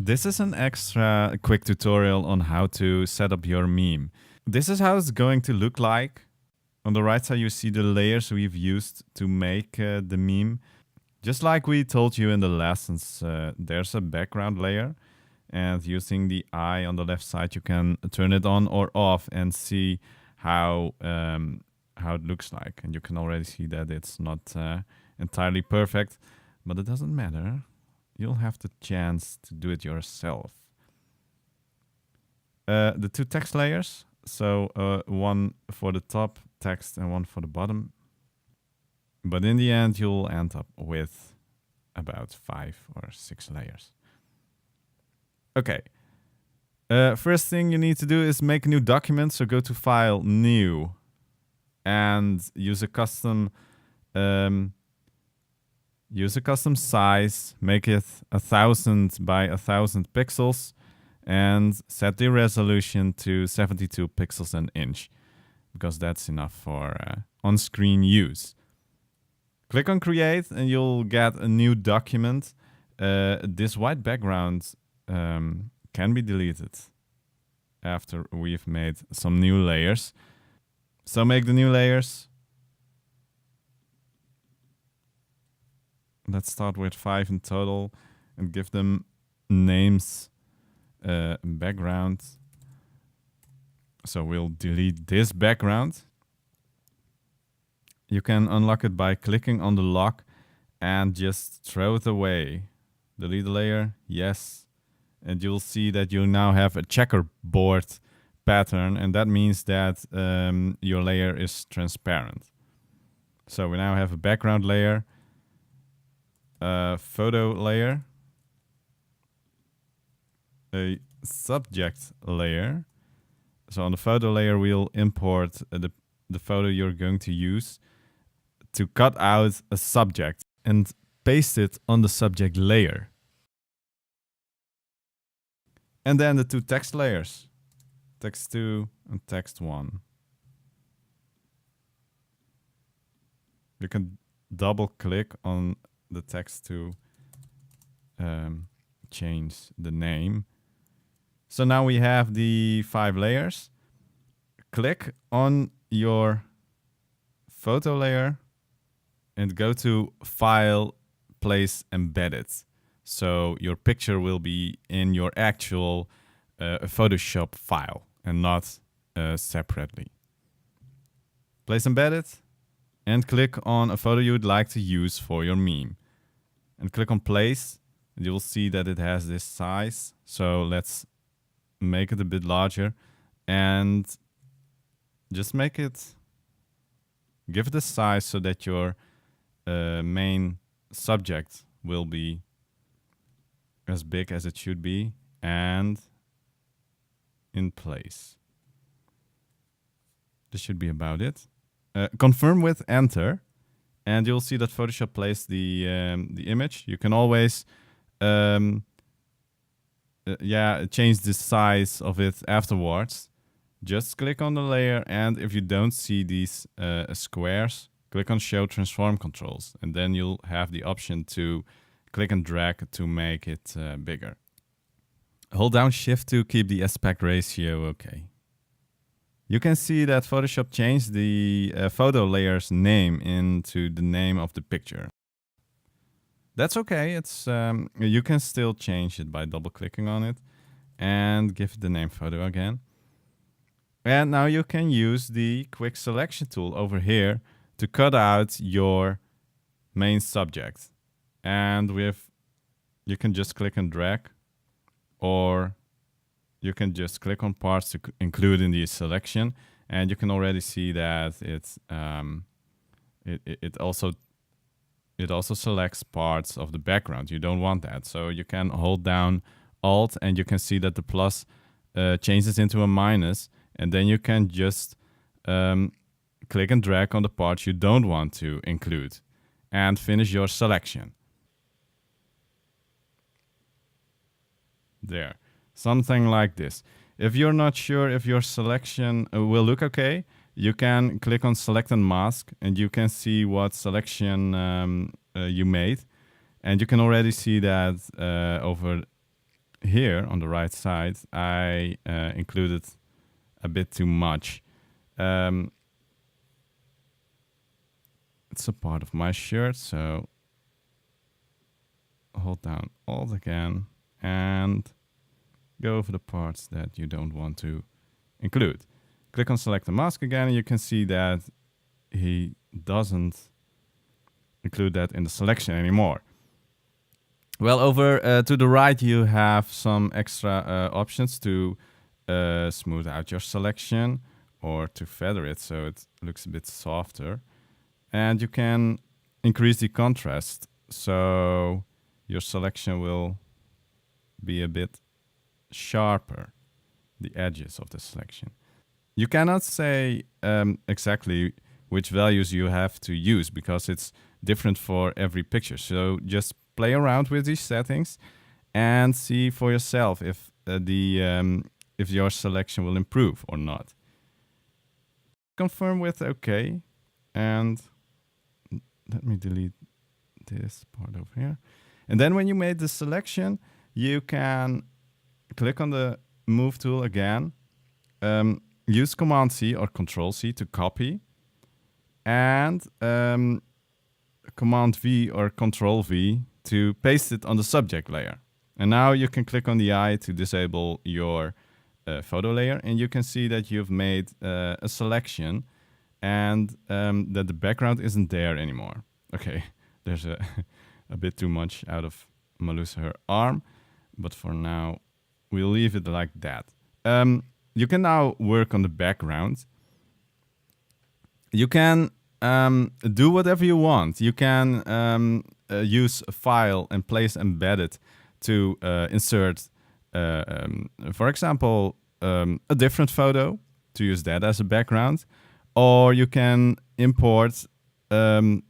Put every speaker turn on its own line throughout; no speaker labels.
This is an extra quick tutorial on how to set up your meme. This is how it's going to look like. On the right side, you see the layers we've used to make the meme. Just like we told you in the lessons, there's a background layer. And using the eye on the left side, you can turn it on or off and see how it looks like. And you can already see that it's not entirely perfect, but it doesn't matter. You'll have the chance to do it yourself. The two text layers, so one for the top text and one for the bottom. But in the end, you'll end up with about 5 or 6 layers. Okay. First thing you need to do is make a new document. So go to File, New, and use a custom size. Make it 1000 by 1000 pixels, and set the resolution to 72 pixels an inch, because that's enough for on-screen use. Click on Create, and you'll get a new document. This white background can be deleted after we've made some new layers. So make the new layers. Let's start with 5 in total and give them names, background. So we'll delete this background. You can unlock it by clicking on the lock and just throw it away. Delete the layer, yes. And you'll see that you now have a checkerboard pattern, and that means that your layer is transparent. So we now have a background layer, a photo layer, a subject layer. So on the photo layer, we'll import the photo you're going to use to cut out a subject and paste it on the subject layer. And then the two text layers, text 2 and text 1. You can double click on the text to change the name. So now we have the 5 layers. Click on your photo layer and go to File, Place Embedded. So your picture will be in your actual Photoshop file and not separately. Place Embedded and click on a photo you would like to use for your meme. And click on Place, and you will see that it has this size. So let's make it a bit larger and just make it, give it a size so that your main subject will be as big as it should be, and in place. This should be about it. Confirm with Enter, and you'll see that Photoshop placed the image. You can always change the size of it afterwards. Just click on the layer, and if you don't see these squares, click on Show Transform Controls, and then you'll have the option to click and drag to make it bigger. Hold down Shift to keep the aspect ratio okay. You can see that Photoshop changed the photo layer's name into the name of the picture. That's okay. It's you can still change it by double clicking on it and give it the name photo again. And now you can use the quick selection tool over here to cut out your main subject. And you can just click and drag, or you can just click on parts to include in the selection. And you can already see that it also selects parts of the background. You don't want that, so you can hold down Alt, and you can see that the plus changes into a minus, and then you can just click and drag on the parts you don't want to include and finish your selection. There, something like this. If you're not sure if your selection will look okay, you can click on Select and Mask, and you can see what selection you made. And you can already see that over here on the right side, I included a bit too much. It's a part of my shirt, so hold down Alt again and go over the parts that you don't want to include. Click on select the mask again, and you can see that he doesn't include that in the selection anymore. Well, over to the right, you have some extra options to smooth out your selection or to feather it so it looks a bit softer. And you can increase the contrast so your selection will be a bit sharper, the edges of the selection. You cannot say exactly which values you have to use because it's different for every picture. So just play around with these settings and see for yourself if your selection will improve or not. Confirm with OK, and let me delete this part over here. And then when you made the selection, you can click on the Move tool again. Use Command C or Control C to copy, and Command V or Control V to paste it on the subject layer. And now you can click on the eye to disable your photo layer, and you can see that you've made a selection and that the background isn't there anymore. Okay, there's a bit too much out of Melissa, her arm, but for now we'll leave it like that. You can now work on the background. You can do whatever you want. You can use a file and place embedded to insert, for example, a different photo to use that as a background. Or you can import an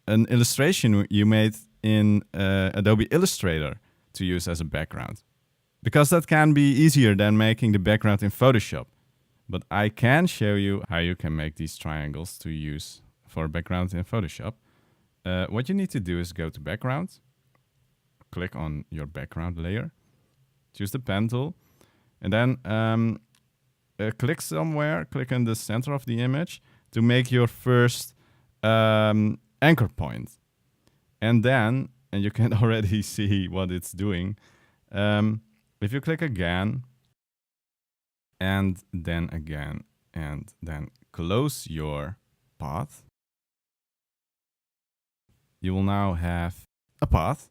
illustration you made in Adobe Illustrator to use as a background. Because that can be easier than making the background in Photoshop. But I can show you how you can make these triangles to use for a background in Photoshop. What you need to do is go to Background, click on your background layer, choose the pen tool, and then click somewhere, click in the center of the image to make your first anchor point. And then, and you can already see what it's doing, if you click again, and then again, and then close your path, you will now have a path,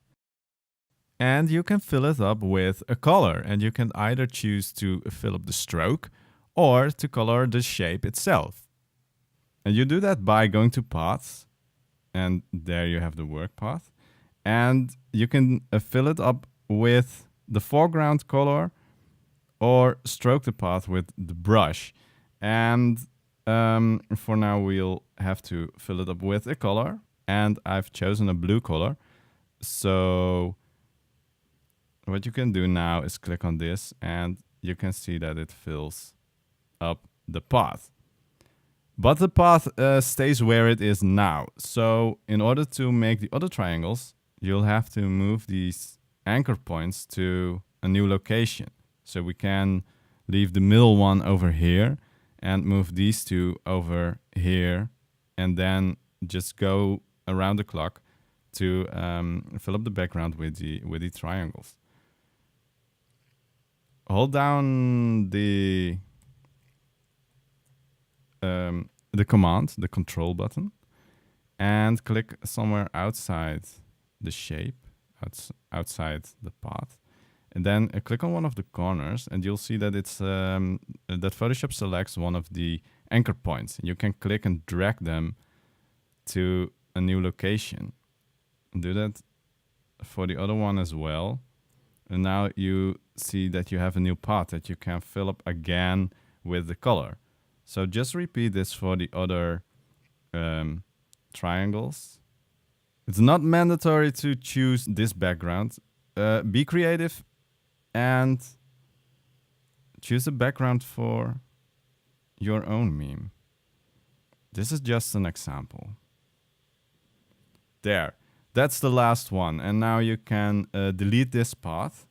and you can fill it up with a color, and you can either choose to fill up the stroke or to color the shape itself. And you do that by going to Paths, and there you have the work path, and you can fill it up with the foreground color or stroke the path with the brush. And for now we'll have to fill it up with a color, and I've chosen a blue color. So what you can do now is click on this, and you can see that it fills up the path. But the path stays where it is now. So in order to make the other triangles, you'll have to move these anchor points to a new location. So we can leave the middle one over here and move these two over here, and then just go around the clock to fill up the background with the triangles. Hold down the command, the control button, and click somewhere outside the shape, outside the path, and then click on one of the corners, and you'll see that it's that Photoshop selects one of the anchor points. You can click and drag them to a new location. Do that for the other one as well, and now you see that you have a new path that you can fill up again with the color. So just repeat this for the other triangles. It's not mandatory to choose this background. Be creative and choose a background for your own meme. This is just an example. There, that's the last one. And now you can delete this path.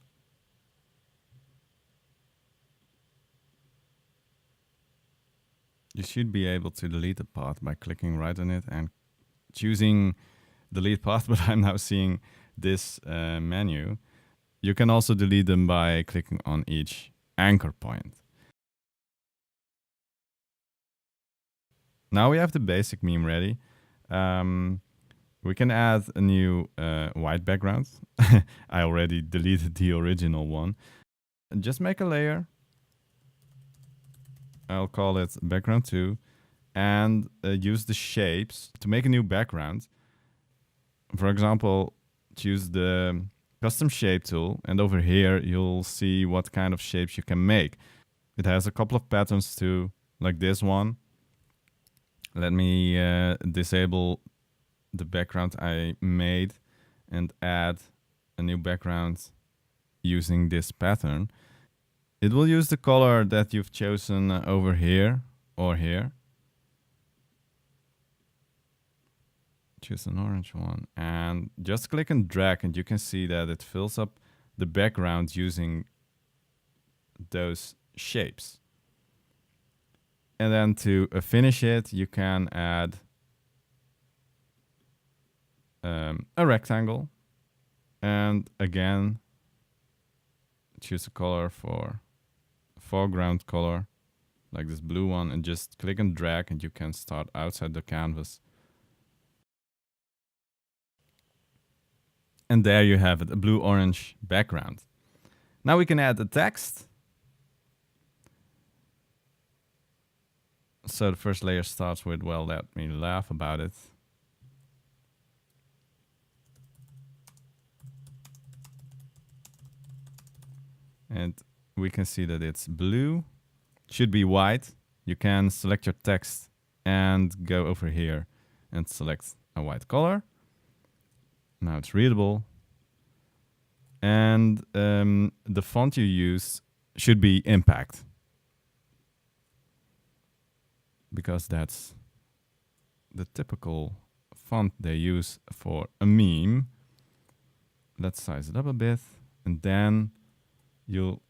You should be able to delete the path by clicking right on it and choosing delete path, but I'm now seeing this menu. You can also delete them by clicking on each anchor point. Now we have the basic meme ready. We can add a new white background. I already deleted the original one. And just make a layer. I'll call it background 2 and use the shapes to make a new background. For example, choose the custom shape tool, and over here you'll see what kind of shapes you can make. It has a couple of patterns too, like this one. Let me disable the background I made and add a new background using this pattern. It will use the color that you've chosen over here or here. Choose an orange one and just click and drag, and you can see that it fills up the background using those shapes. And then to finish it, you can add a rectangle, and again choose a color for foreground color like this blue one, and just click and drag, and you can start outside the canvas. And there you have it, a blue-orange background. Now we can add the text. So the first layer starts with, well, let me laugh about it. And we can see that it's blue. Should be white. You can select your text and go over here and select a white color. Now it's readable. And the font you use should be Impact, because that's the typical font they use for a meme. Let's size it up a bit, and then you'll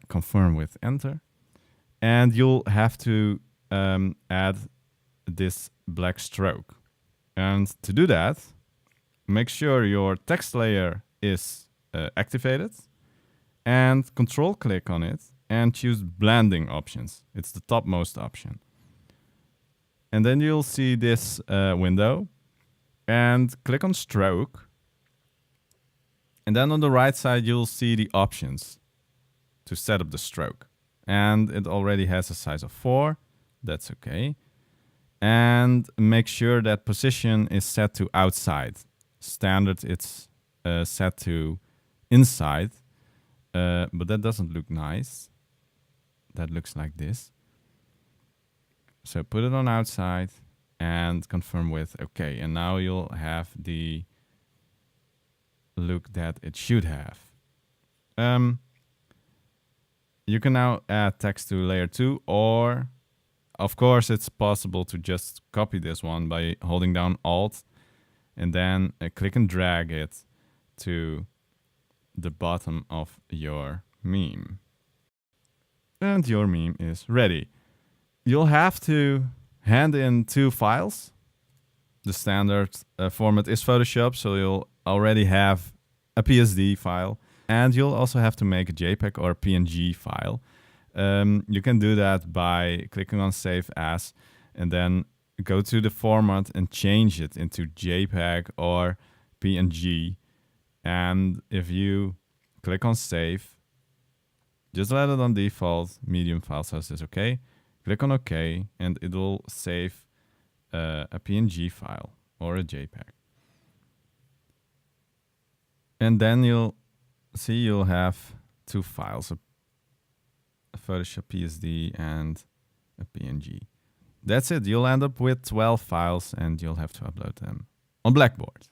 confirm with enter. And you'll have to add this black stroke. And to do that, make sure your text layer is activated, and control click on it and choose blending options. It's the topmost option. And then you'll see this window, and click on stroke. And then on the right side, you'll see the options to set up the stroke. And it already has a size of 4. That's okay. And make sure that position is set to outside. Standard, it's set to inside. But that doesn't look nice. That looks like this. So put it on outside and confirm with OK. And now you'll have the look that it should have. You can now add text to layer 2, or of course it's possible to just copy this one by holding down Alt and then click and drag it to the bottom of your meme. And your meme is ready. You'll have to hand in 2 files. The standard format is Photoshop, so you'll already have a PSD file. And you'll also have to make a JPEG or a PNG file. You can do that by clicking on Save As, and then go to the format and change it into JPEG or PNG. And if you click on Save, just let it on default, medium file size is okay. Click on OK, and it will save a PNG file or a JPEG. And then you'll have 2 files, a Photoshop PSD and a PNG. That's it. You'll end up with 12 files, and you'll have to upload them on Blackboard.